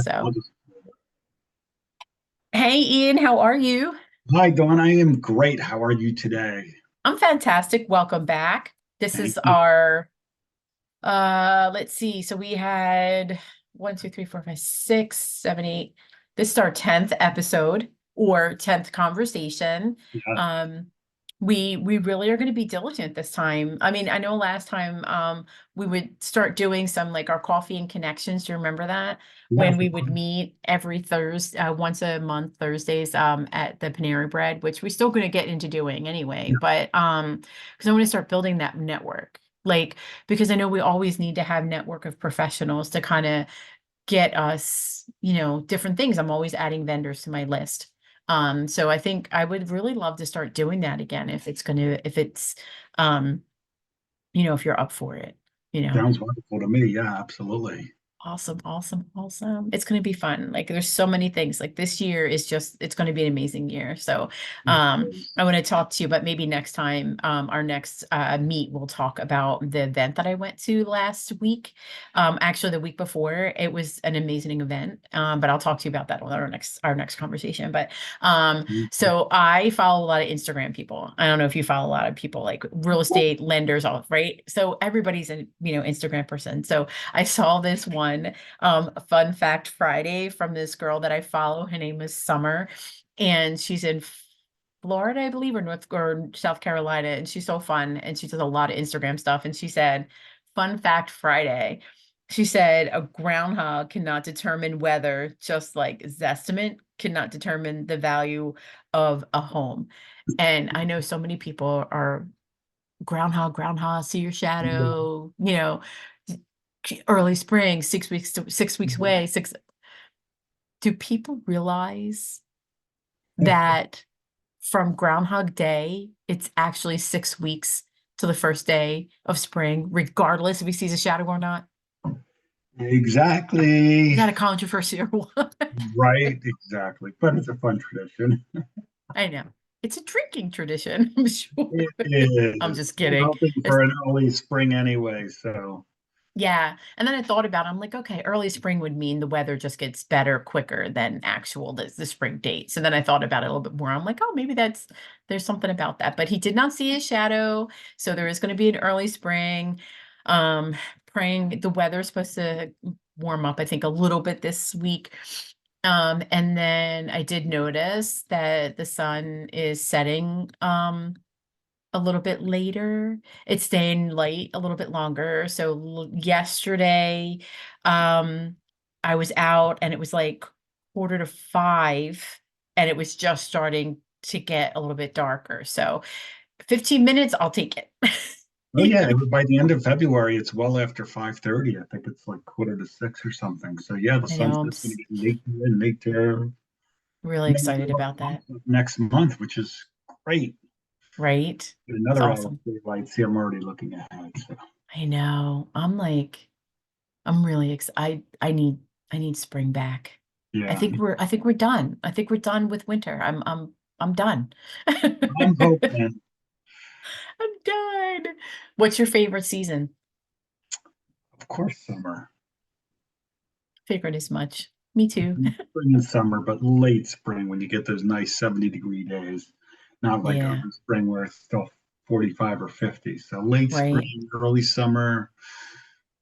So, hey Ian, how are you? Hi, Dawn. I am great. How are you today? I'm fantastic. Welcome back. This Thank is you. our let's see. So we had one, two, three, four, five, six, seven, eight. This is our 10th episode or 10th conversation. Yeah, Um, we really are going to be diligent this time. I mean, I know last time we would start doing some like our coffee and connections. Do you remember that? yeah, When we would meet every Thursday, once a month, Thursdays, at the Panera Bread, which we're still going to get into doing anyway. yeah. But because I want to start building that network. Like, because I know we always need to have network of professionals to kind of get us, different things. I'm always adding vendors to my list. So I think I would really love to start doing that again if it's, um, if you're up for it, you know. Sounds wonderful to me. Yeah, absolutely. Awesome, awesome, awesome. It's going to be fun. Like there's so many things. Like this year is just it's going to be an amazing year. So I want to talk to you, but maybe next time our next meet we'll talk about the event that I went to last week. Actually the week before, it was an amazing event. But I'll talk to you about that on our next conversation. But so I follow a lot of Instagram people. I don't know if you follow a lot of people like real estate lenders, all right? So everybody's a Instagram person. So I saw this one fun fact Friday from this girl that I follow. Her name is Summer, and she's in Florida, I believe, or North or South Carolina, and she's so fun and she does a lot of Instagram stuff. And she said, "Fun fact Friday." She said a groundhog cannot determine weather, just like Zestimate cannot determine the value of a home. And I know so many people are groundhog, groundhog, see your shadow, early spring, 6 weeks to 6 weeks away. Do people realize that from Groundhog Day, it's actually 6 weeks to the first day of spring, regardless if he sees a shadow or not? Is Exactly. that a controversy or what? Right, exactly. But it's a fun tradition. I know. It's a drinking tradition, I'm sure. It I'm is. just I'm kidding. hoping It's for an early spring anyway, so Yeah. And then I thought about it. I'm like, okay, early spring would mean the weather just gets better quicker than actual the spring date. So then I thought about it a little bit more. I'm like, oh, maybe there's something about that. But he did not see his shadow. So there is going to be an early spring. Um, Praying the weather's supposed to warm up, I think, a little bit this week. And then I did notice that the sun is setting a little bit later. It's staying light a little bit longer. So yesterday, I was out and it was like 4:45 and it was just starting to get a little bit darker. So 15 minutes, I'll take it. oh yeah, by the end of February, it's well after 5:30. I think it's like quarter to six or something. So yeah, the I know, sun's I'm just gonna get later really and then excited about that. next month, which is great. Right? Get It's another hour of awesome. daylight. See, I'm already looking ahead. So I know. I'm really excited. I need spring back. I yeah, think we're done. I think we're done with winter. I'm done. I'm hoping. I'm done. What's your favorite season? Of course, summer. Figured as much. Me too. Spring and summer, but late spring when you get those nice 70-degree days. Not like Yeah, early spring where it's still 45 or 50. So late right. spring, early summer,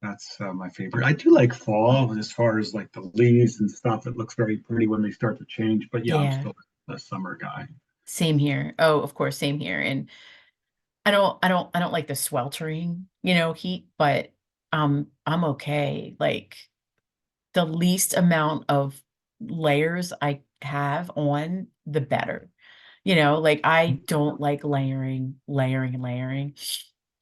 that's my favorite. I do like fall as far as like the leaves and stuff. It looks very pretty when they start to change. But yeah, I'm Yeah, still a summer guy. same here. Oh, of course, same here. And I don't like the sweltering, heat, but I'm okay. Like the least amount of layers I have on, the better. Like I don't like layering, layering, and layering.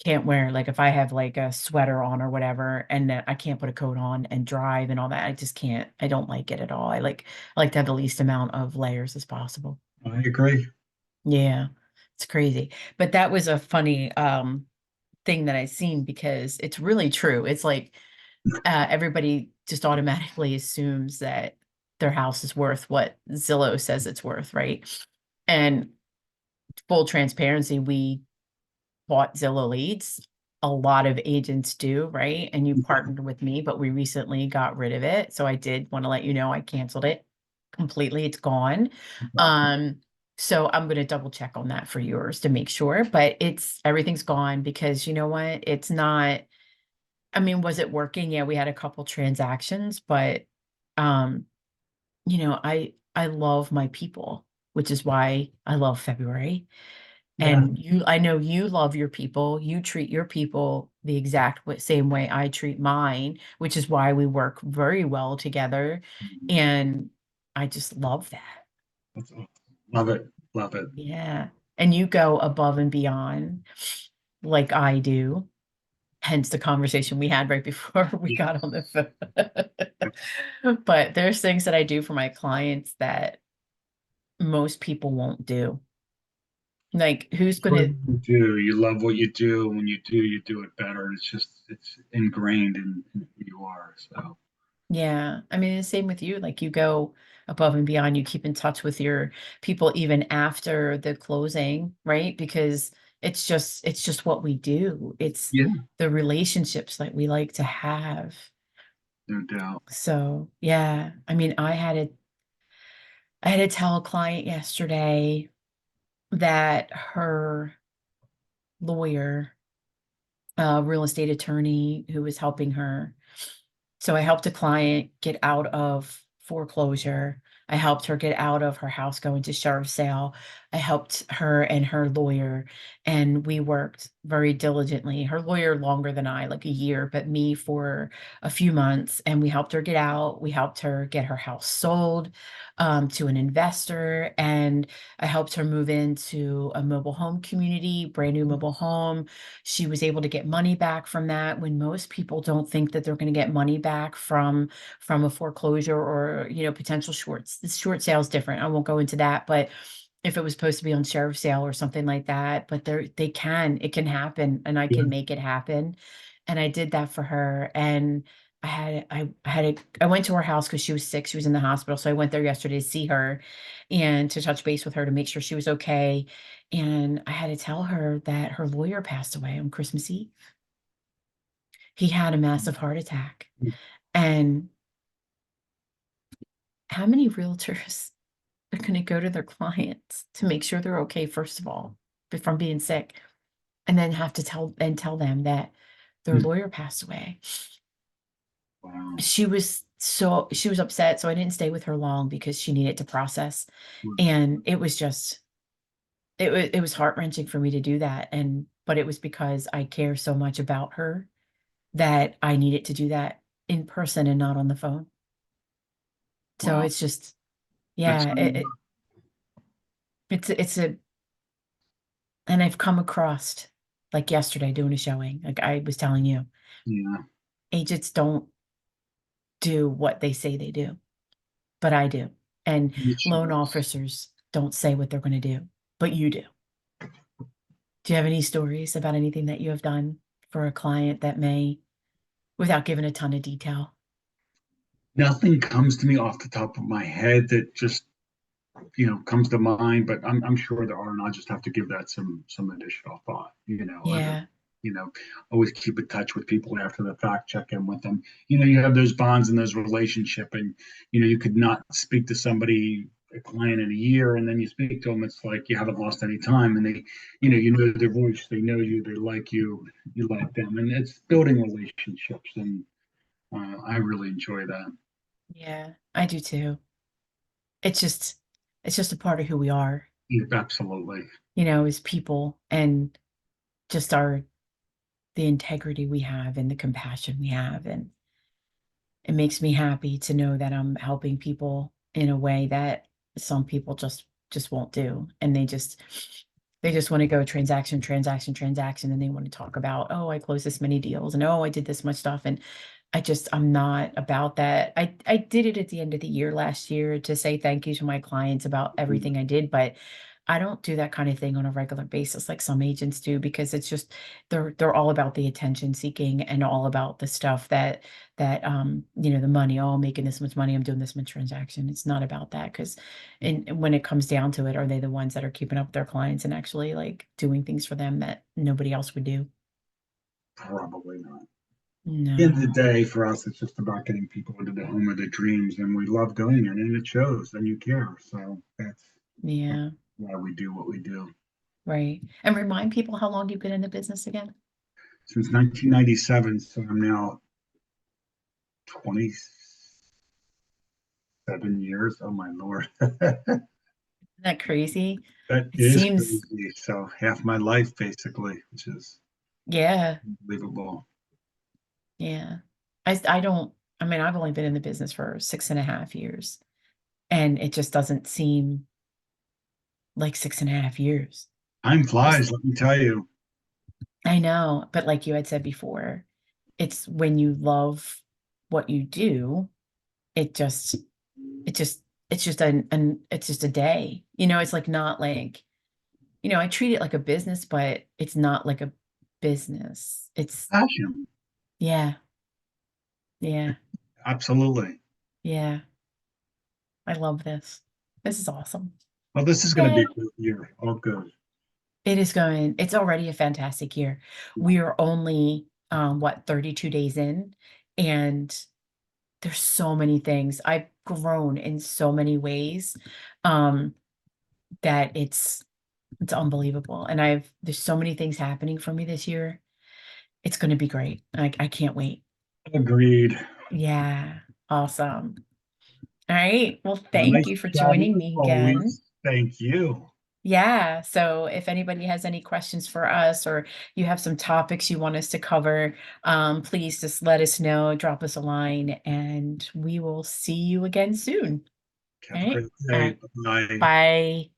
Can't wear like if I have like a sweater on or whatever, and then I can't put a coat on and drive and all that. I just can't. I don't like it at all. I like to have the least amount of layers as possible. I agree. Yeah, it's crazy. But that was a funny thing that I seen because it's really true. It's like everybody just automatically assumes that their house is worth what Zillow says it's worth, right? And full transparency, we bought Zillow leads. a lot of agents do, right? And you partnered with me, but we recently got rid of it. So I did want to let you know I canceled it completely. It's gone. Um, so I'm going to double check on that for yours to make sure, but everything's gone because you know what? It's not, I mean, was it working? Yeah, we had a couple transactions, but um, I love my people, which is why I love February. Yeah. And I know you love your people. You treat your people the exact same way I treat mine, which is why we work very well together. And I just love that. That's awesome. Love it. Love it. Yeah. And you go above and beyond like I do. Hence the conversation we had right before we Yeah. got on the phone. But there's things that I do for my clients that most people won't do. Like, who's What gonna, you do, you love what you do. When you do it better. It's just, it's ingrained in who you are. So, yeah. I mean, the same with you. Like, you go above and beyond, you keep in touch with your people even after the closing, right? Because it's just what we do. It's yeah, the relationships that we like to have. no doubt. So, yeah. I mean, I had to tell a client yesterday that her lawyer, real estate attorney who was helping her. So I helped a client get out of foreclosure. I helped her get out of her house going to sheriff's sale. I helped her and her lawyer, and we worked very diligently. Her lawyer longer than I, like a year, but me for a few months. And we helped her get out. We helped her get her house sold to an investor, and I helped her move into a mobile home community, brand new mobile home. She was able to get money back from that when most people don't think that they're going to get money back from a foreclosure or, potential shorts. The short sale is different. I won't go into that, but if it was supposed to be on sheriff's sale or something like that, but it can happen, and I Yeah. can make it happen. And I did that for her. And I went to her house because she was sick. She was in the hospital. So I went there yesterday to see her and to touch base with her to make sure she was okay. And I had to tell her that her lawyer passed away on Christmas Eve. He had a massive heart attack. And how many realtors are going to go to their clients to make sure they're okay, first of all, from being sick, and then have to tell them that their lawyer passed away? Wow. She was upset, so I didn't stay with her long because she needed to process. And it was heart-wrenching for me to do that. But it was because I care so much about her that I needed to do that in person and not on the phone. So Wow. it's just, That's, yeah, it's a, and I've come across, like yesterday doing a showing, like I was telling you, yeah. agents don't do what they say they do, but I do. And It loan shows. officers don't say what they're going to do, but you do. Do you have any stories about anything that you have done for a client that may, without giving a ton of detail? Nothing comes to me off the top of my head that just comes to mind, but I'm sure there are, and I'll just have to give that some additional thought. Yeah. You know, always keep in touch with people after the fact, check in with them. You have those bonds and those relationship, and you could not speak to somebody, a client, in a year, and then you speak to them, it's like you haven't lost any time, and they, you know their voice, they know you, they like you like them, and it's building relationships, and I really enjoy that. Yeah, I do too. It's just it's just a part of who we are, Yeah, absolutely. as people, and just the integrity we have and the compassion we have. And it makes me happy to know that I'm helping people in a way that some people just won't do. And they just want to go transaction, transaction, transaction, and they want to talk about, oh, I closed this many deals, and oh, I did this much stuff. And I'm not about that. I did it at the end of the year last year to say thank you to my clients about everything I did, but I don't do that kind of thing on a regular basis like some agents do, because it's just they're all about the attention seeking and all about the stuff the money. Oh, I'm making this much money, I'm doing this much transaction. It's not about that, because and when it comes down to it, are they the ones that are keeping up with their clients and actually like doing things for them that nobody else would do? Probably not. End of the No. day, for us, it's just about getting people into the home of their dreams, and we love doing it, and it shows, and you care. So that's Yeah, why we do what we do. right. And remind people how long you've been in the business again. Since 1997, so I'm now 27 years. Oh my lord, that Isn't that crazy? It is seems, crazy. So half my life, basically, which is yeah, unbelievable. yeah. I don't, I mean, I've only been in the business for 6.5 years, and it just doesn't seem like 6.5 years. Time Just, flies, let me tell you. I know, but like you had said before, it's when you love what you do, it just, it just, it's just it's just a day. It's like not like, I treat it like a business, but it's not like a business. It's, Passion, yeah, yeah, absolutely. yeah. I love this. This is awesome. Well, this is going to be Yay. a good year. All good. It's already a fantastic year. We are only, what, 32 days in, and there's so many things. I've grown in so many ways, um, that it's unbelievable. And there's so many things happening for me this year. It's going to be great. I can't wait. Agreed. Yeah. Awesome. All right. Well, thank Nice you for chatting joining as me again. always. Thank you. Yeah. So if anybody has any questions for us, or you have some topics you want us to cover, please just let us know, drop us a line, and we will see you again soon. All Have a right. great All day. right. Bye. Bye.